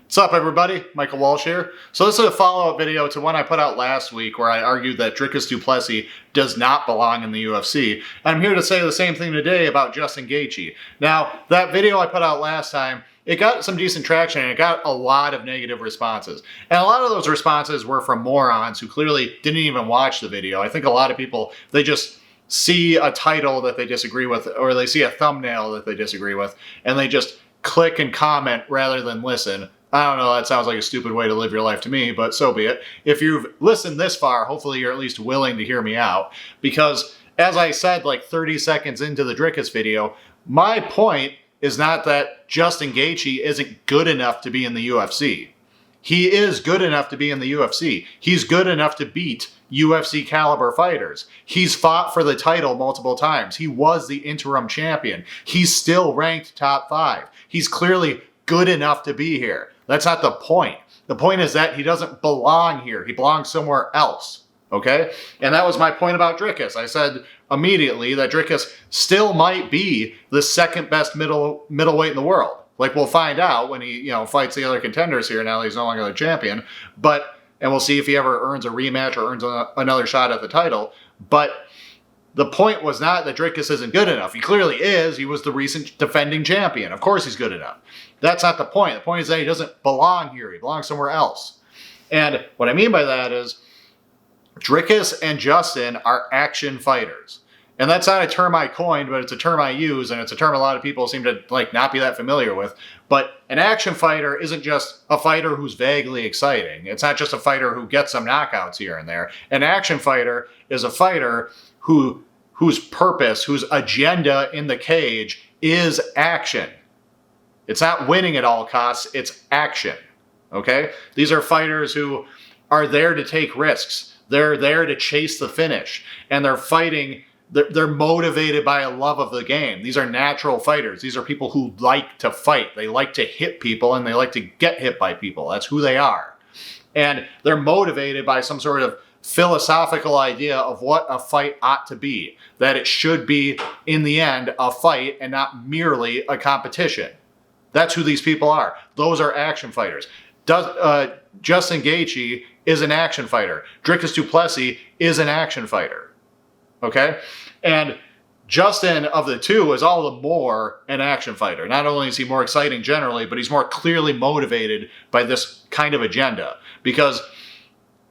What's up, everybody? Michael Walsh here. So this is a follow-up video to one I put out last week where I argued that Dricus du Plessis does not belong in the UFC. And I'm here to say the same thing today about Justin Gaethje. Now, that video I put out last time, it got some decent traction and it got a lot of negative responses. And a lot of those responses were from morons who clearly didn't even watch the video. I think a lot of people, they just see a title that they disagree with, or they see a thumbnail that they disagree with, and they just click and comment rather than listen. I don't know, that sounds like a stupid way to live your life to me, but so be it. If you've listened this far, hopefully you're at least willing to hear me out. Because, as I said like 30 seconds into the Dricus video, my point is not that Justin Gaethje isn't good enough to be in the UFC. He is good enough to be in the UFC. He's good enough to beat UFC caliber fighters. He's fought for the title multiple times. He was the interim champion. He's still ranked top 5. He's clearly good enough to be here. That's not the point. The point is that he doesn't belong here. He belongs somewhere else. Okay? And that was my point about Dricus. I said immediately that Dricus still might be the second best middleweight in the world. Like, we'll find out when he, fights the other contenders here now that he's no longer the champion. And we'll see if he ever earns a rematch or earns another shot at the title. But the point was not that Dricus isn't good enough. He clearly is. He was the recent defending champion. Of course he's good enough. That's not the point. The point is that he doesn't belong here. He belongs somewhere else. And what I mean by that is Dricus and Justin are action fighters. And that's not a term I coined, but it's a term I use, and it's a term a lot of people seem to not be that familiar with. But an action fighter isn't just a fighter who's vaguely exciting. It's not just a fighter who gets some knockouts here and there. An action fighter is a fighter whose purpose, whose agenda in the cage is action. It's not winning at all costs, it's action. Okay? These are fighters who are there to take risks. They're there to chase the finish. And they're fighting. They're motivated by a love of the game. These are natural fighters. These are people who like to fight. They like to hit people and they like to get hit by people. That's who they are. And they're motivated by some sort of philosophical idea of what a fight ought to be. That it should be, in the end, a fight and not merely a competition. That's who these people are. Those are action fighters. Justin Gaethje is an action fighter. Dricus du Plessis is an action fighter. Okay? And Justin, of the two, is all the more an action fighter. Not only is he more exciting generally, but he's more clearly motivated by this kind of agenda. Because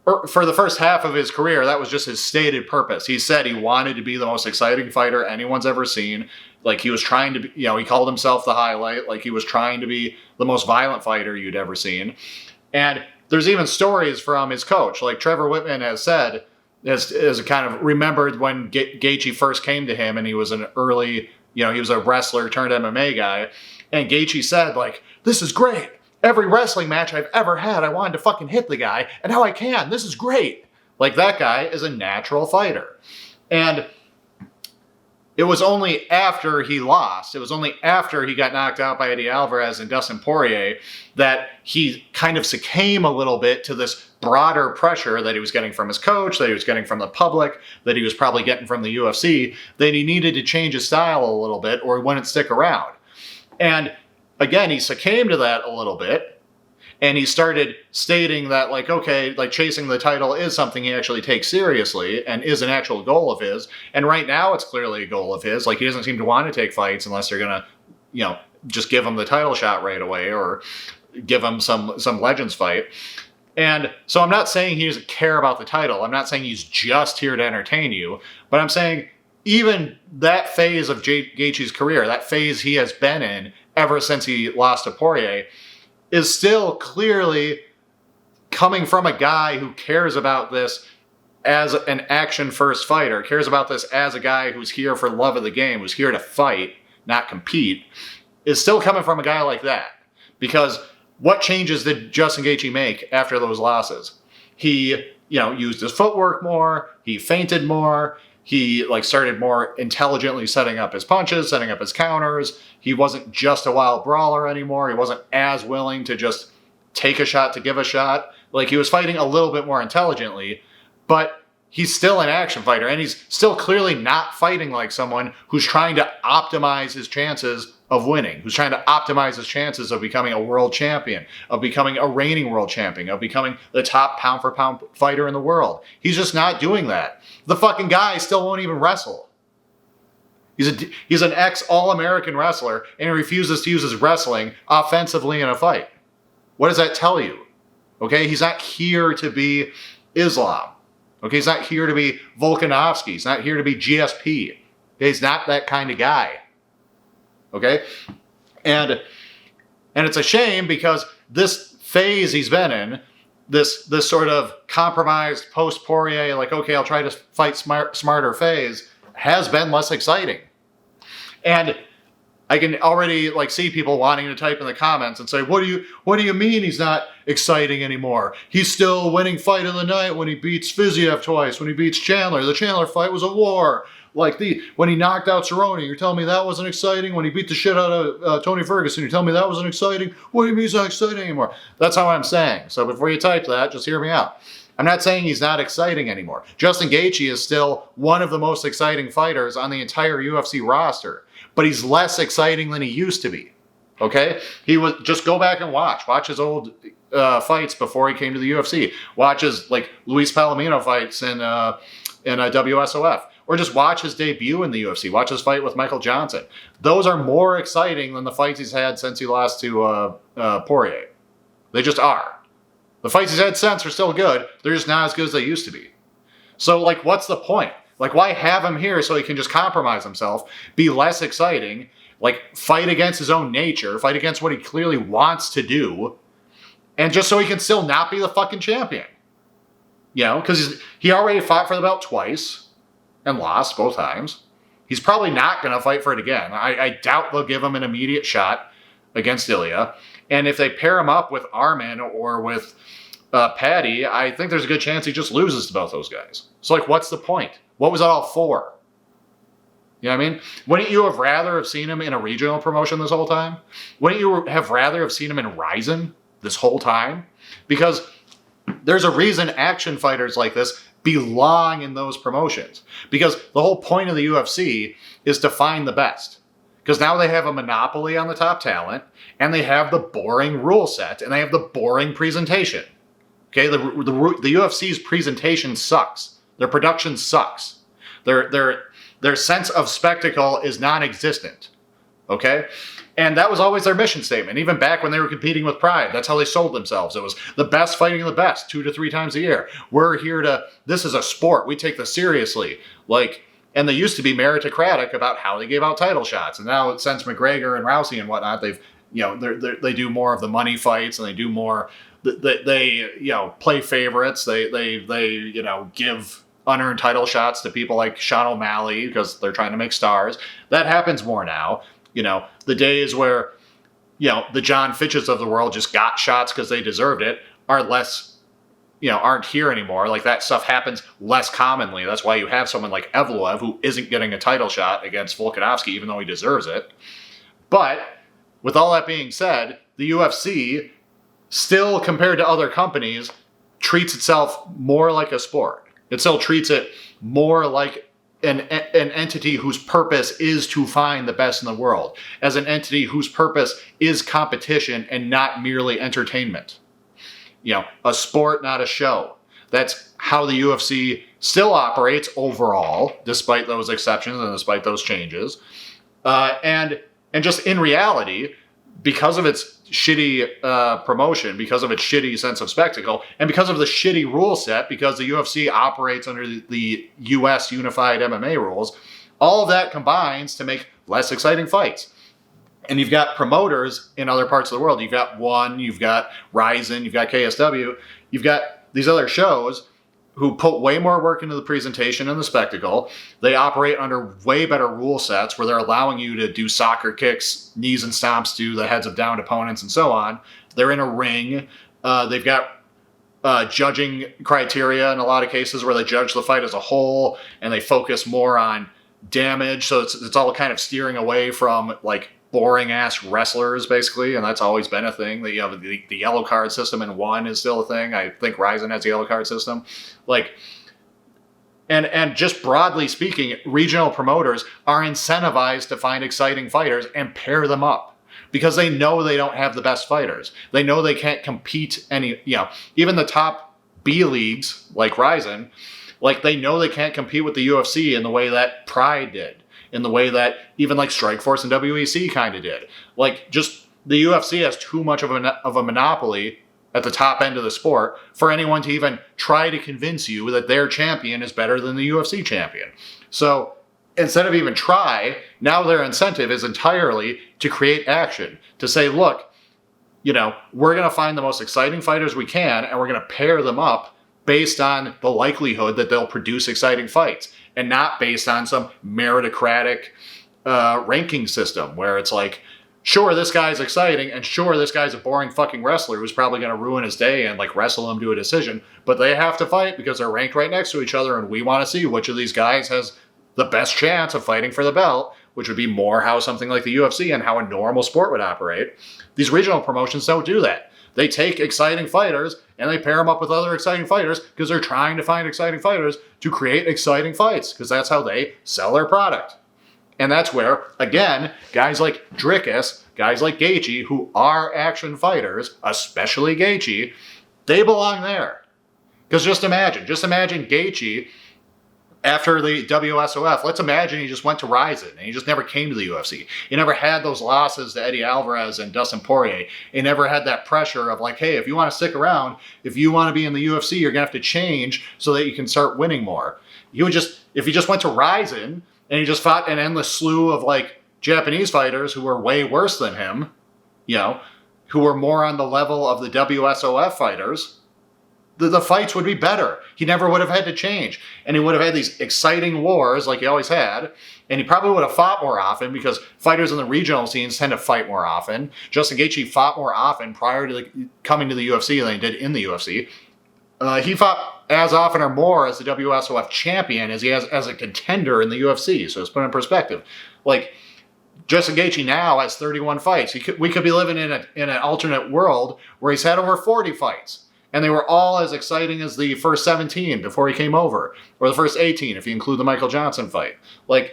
for the first half of his career, that was just his stated purpose. He said he wanted to be the most exciting fighter anyone's ever seen. Like, he was trying to be, he called himself the highlight. Like, he was trying to be the most violent fighter you'd ever seen. And there's even stories from his coach. Like, Trevor Whitman has said, as kind of remembered when Gaethje first came to him, and he was an early, he was a wrestler turned MMA guy. And Gaethje said, this is great. Every wrestling match I've ever had, I wanted to fucking hit the guy, and now I can. This is great. Like, that guy is a natural fighter. And it was only after he lost, it was only after he got knocked out by Eddie Alvarez and Dustin Poirier that he kind of succumbed a little bit to this broader pressure that he was getting from his coach, that he was getting from the public, that he was probably getting from the UFC, that he needed to change his style a little bit or he wouldn't stick around. And again, he succumbed to that a little bit. And he started stating that, chasing the title is something he actually takes seriously and is an actual goal of his. And right now, it's clearly a goal of his. Like, he doesn't seem to want to take fights unless they're going to, just give him the title shot right away or give him some Legends fight. And so I'm not saying he doesn't care about the title. I'm not saying he's just here to entertain you. But I'm saying even that phase of Gaethje's career, that phase he has been in ever since he lost to Poirier, is still clearly coming from a guy who cares about this as an action-first fighter, cares about this as a guy who's here for love of the game, who's here to fight, not compete, is still coming from a guy like that. Because what changes did Justin Gaethje make after those losses? He, used his footwork more, he feinted more, he started more intelligently setting up his punches, setting up his counters. He wasn't just a wild brawler anymore. He wasn't as willing to just take a shot to give a shot. He was fighting a little bit more intelligently, but he's still an action fighter, and he's still clearly not fighting like someone who's trying to optimize his chances of winning, who's trying to optimize his chances of becoming a world champion, of becoming a reigning world champion, of becoming the top pound for pound fighter in the world. He's just not doing that. The fucking guy still won't even wrestle. He's an ex-All-American wrestler, and he refuses to use his wrestling offensively in a fight. What does that tell you? Okay, he's not here to be Islam. Okay, he's not here to be Volkanovski. He's not here to be GSP. Okay, he's not that kind of guy. Okay? And it's a shame because this phase he's been in, this sort of compromised post-Poirier, like, okay, I'll try to fight smarter phase, has been less exciting. And I can already like see people wanting to type in the comments and say, what do you mean he's not exciting anymore? He's still winning fight of the night when he beats Fiziev twice, when he beats Chandler. The Chandler fight was a war. Like when he knocked out Cerrone, you're telling me that wasn't exciting? When he beat the shit out of Tony Ferguson, you're telling me that wasn't exciting? What do you mean he's not exciting anymore? That's how I'm saying. So before you type that, just hear me out. I'm not saying he's not exciting anymore. Justin Gaethje is still one of the most exciting fighters on the entire UFC roster, but he's less exciting than he used to be. Okay? Just go back and watch his old fights before he came to the UFC. Watch his like Luis Palomino fights in WSOF. Or just watch his debut in the UFC. Watch his fight with Michael Johnson. Those are more exciting than the fights he's had since he lost to Poirier. They just are. The fights he's had since are still good. They're just not as good as they used to be. So, like, what's the point? Like, why have him here so he can just compromise himself, be less exciting, like, fight against his own nature, fight against what he clearly wants to do, and just so he can still not be the fucking champion? You know, because he already fought for the belt twice and lost both times. He's probably not going to fight for it again. I doubt they'll give him an immediate shot against Ilya. And if they pair him up with Arman or with Paddy, I think there's a good chance he just loses to both those guys. So, like, what's the point? What was it all for? You know what I mean? Wouldn't you have rather have seen him in a regional promotion this whole time? Wouldn't you have rather have seen him in Ryzen this whole time? Because there's a reason action fighters like this belong in those promotions. Because the whole point of the UFC is to find the best. Because now they have a monopoly on the top talent, and they have the boring rule set, and they have the boring presentation. Okay, the UFC's presentation sucks. Their production sucks. Their sense of spectacle is non-existent. Okay? And that was always their mission statement, even back when they were competing with Pride. That's how they sold themselves. It was the best fighting the best 2 to 3 times a year. We're here this is a sport. We take this seriously. And they used to be meritocratic about how they gave out title shots. And now since McGregor and Rousey and whatnot, they do more of the money fights, and they do more, they play favorites. They give unearned title shots to people like Sean O'Malley because they're trying to make stars. That happens more now. The days where, the John Fitches of the world just got shots because they deserved it are less, aren't here anymore. Like, that stuff happens less commonly. That's why you have someone like Evloev who isn't getting a title shot against Volkanovski, even though he deserves it. But with all that being said, the UFC still, compared to other companies, treats itself more like a sport. It still treats it more like an entity whose purpose is to find the best in the world, as an entity whose purpose is competition and not merely entertainment. A sport, not a show. That's how the UFC still operates overall, despite those exceptions and despite those changes. And just in reality, because of its shitty promotion, because of its shitty sense of spectacle, and because of the shitty rule set, because the UFC operates under the US unified MMA rules, all of that combines to make less exciting fights. And you've got promoters in other parts of the world. You've got One, you've got Ryzen, you've got KSW, you've got these other shows who put way more work into the presentation and the spectacle. They operate under way better rule sets where they're allowing you to do soccer kicks, knees and stomps to the heads of downed opponents and so on. They're in a ring. They've got judging criteria in a lot of cases where they judge the fight as a whole, and they focus more on damage. So it's all kind of steering away from like boring ass wrestlers, basically, and that's always been a thing. That you have the yellow card system in One is still a thing. I think Ryzen has the yellow card system. Like, And just broadly speaking, regional promoters are incentivized to find exciting fighters and pair them up because they know they don't have the best fighters. They know they can't compete even the top B leagues like Ryzen, like they know they can't compete with the UFC in the way that Pride did, in the way that even like Strikeforce and WEC kind of did. Like just the UFC has too much of a monopoly at the top end of the sport for anyone to even try to convince you that their champion is better than the UFC champion. So instead of even try, now their incentive is entirely to create action, to say, look, we're going to find the most exciting fighters we can, and we're going to pair them up based on the likelihood that they'll produce exciting fights, and not based on some meritocratic ranking system where it's like, sure, this guy's exciting, and sure, this guy's a boring fucking wrestler who's probably going to ruin his day and like wrestle him to a decision, but they have to fight because they're ranked right next to each other, and we want to see which of these guys has the best chance of fighting for the belt, which would be more how something like the UFC and how a normal sport would operate. These regional promotions don't do that. They take exciting fighters and they pair them up with other exciting fighters because they're trying to find exciting fighters to create exciting fights, because that's how they sell their product. And that's where, again, guys like Dricus, guys like Gaethje, who are action fighters, especially Gaethje, they belong there. Because just imagine Gaethje after the WSOF. Let's imagine he just went to Ryzen and he just never came to the UFC. He never had those losses to Eddie Alvarez and Dustin Poirier. He never had that pressure of like, hey, if you want to stick around, if you want to be in the UFC, you're going to have to change so that you can start winning more. If he just went to Ryzen and he just fought an endless slew of like Japanese fighters who were way worse than him, who were more on the level of the WSOF fighters, the fights would be better. He never would have had to change. And he would have had these exciting wars like he always had. And he probably would have fought more often because fighters in the regional scenes tend to fight more often. Justin Gaethje fought more often prior to coming to the UFC than he did in the UFC. He fought as often or more as the WSOF champion as he has as a contender in the UFC. So it's put in perspective. Like, Justin Gaethje now has 31 fights. We could be living in an alternate world where he's had over 40 fights. And they were all as exciting as the first 17 before he came over. Or the first 18 if you include the Michael Johnson fight. Why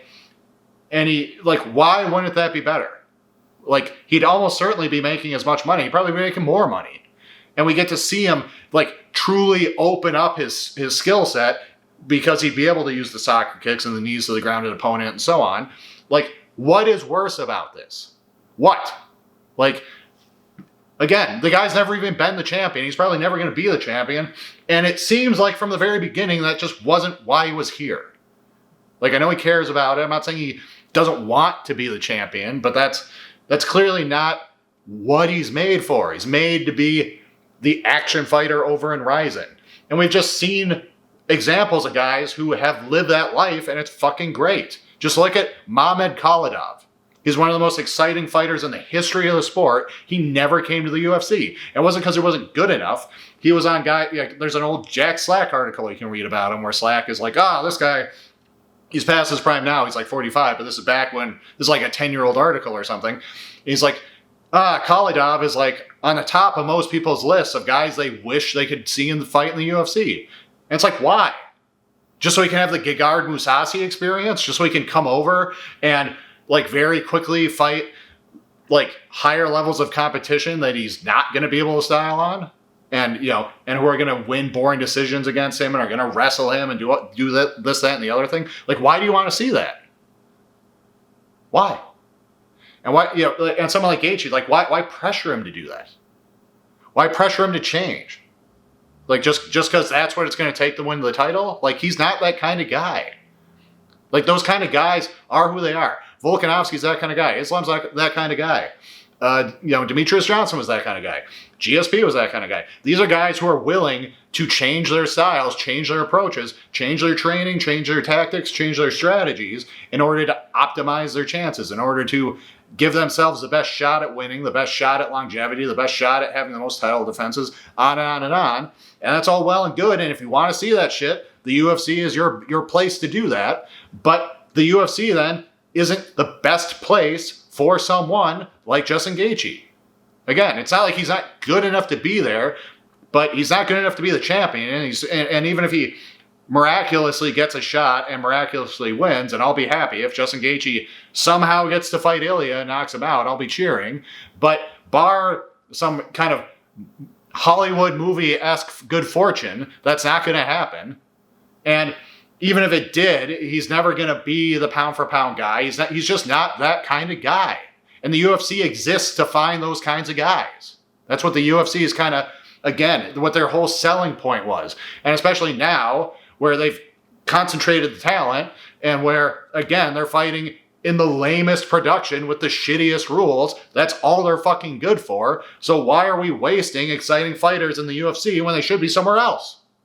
wouldn't that be better? Like, he'd almost certainly be making as much money. He'd probably be making more money. And we get to see him, truly open up his skill set because he'd be able to use the soccer kicks and the knees to the grounded opponent and so on. What is worse about this? What? Again, the guy's never even been the champion. He's probably never going to be the champion. And it seems like from the very beginning that just wasn't why he was here. I know he cares about it. I'm not saying he doesn't want to be the champion, but that's clearly not what he's made for. He's made to be the action fighter over in Ryzen. And we've just seen examples of guys who have lived that life, and it's fucking great. Just look at Mamed Khalidov. He's one of the most exciting fighters in the history of the sport. He never came to the UFC. It wasn't because he wasn't good enough. He was on there's an old Jack Slack article you can read about him where Slack is like, this guy, he's past his prime now. He's 45, but this is back when, this is a 10-year-old article or something. He's like, Khalidov is on the top of most people's lists of guys they wish they could see in the fight in the UFC. And it's why? Just so he can have the Gegard Mousasi experience? Just so he can come over and very quickly fight higher levels of competition that he's not going to be able to style on, and who are going to win boring decisions against him and are going to wrestle him and do this, that, and the other thing. Why do you want to see that? Why? And why? And someone like Gaethje, why pressure him to do that? Why pressure him to change? Just because that's what it's going to take to win the title? He's not that kind of guy. Those kind of guys are who they are. Volkanovski's that kind of guy. Islam's that kind of guy. Demetrius Johnson was that kind of guy. GSP was that kind of guy. These are guys who are willing to change their styles, change their approaches, change their training, change their tactics, change their strategies in order to optimize their chances, in order to give themselves the best shot at winning, the best shot at longevity, the best shot at having the most title defenses, on and on and on. And that's all well and good. And if you want to see that shit, the UFC is your place to do that. But the UFC then isn't the best place for someone like Justin Gaethje. Again, it's not like he's not good enough to be there, but he's not good enough to be the champion. And even if he miraculously gets a shot and miraculously wins, and I'll be happy. If Justin Gaethje somehow gets to fight Ilya and knocks him out, I'll be cheering. But bar some kind of Hollywood movie-esque good fortune, that's not going to happen. And even if it did, he's never going to be the pound-for-pound guy. He's just not that kind of guy. And the UFC exists to find those kinds of guys. That's what the UFC is kind of, again, what their whole selling point was. And especially now, where they've concentrated the talent and where, again, they're fighting in the lamest production with the shittiest rules. That's all they're fucking good for. So why are we wasting exciting fighters in the UFC when they should be somewhere else?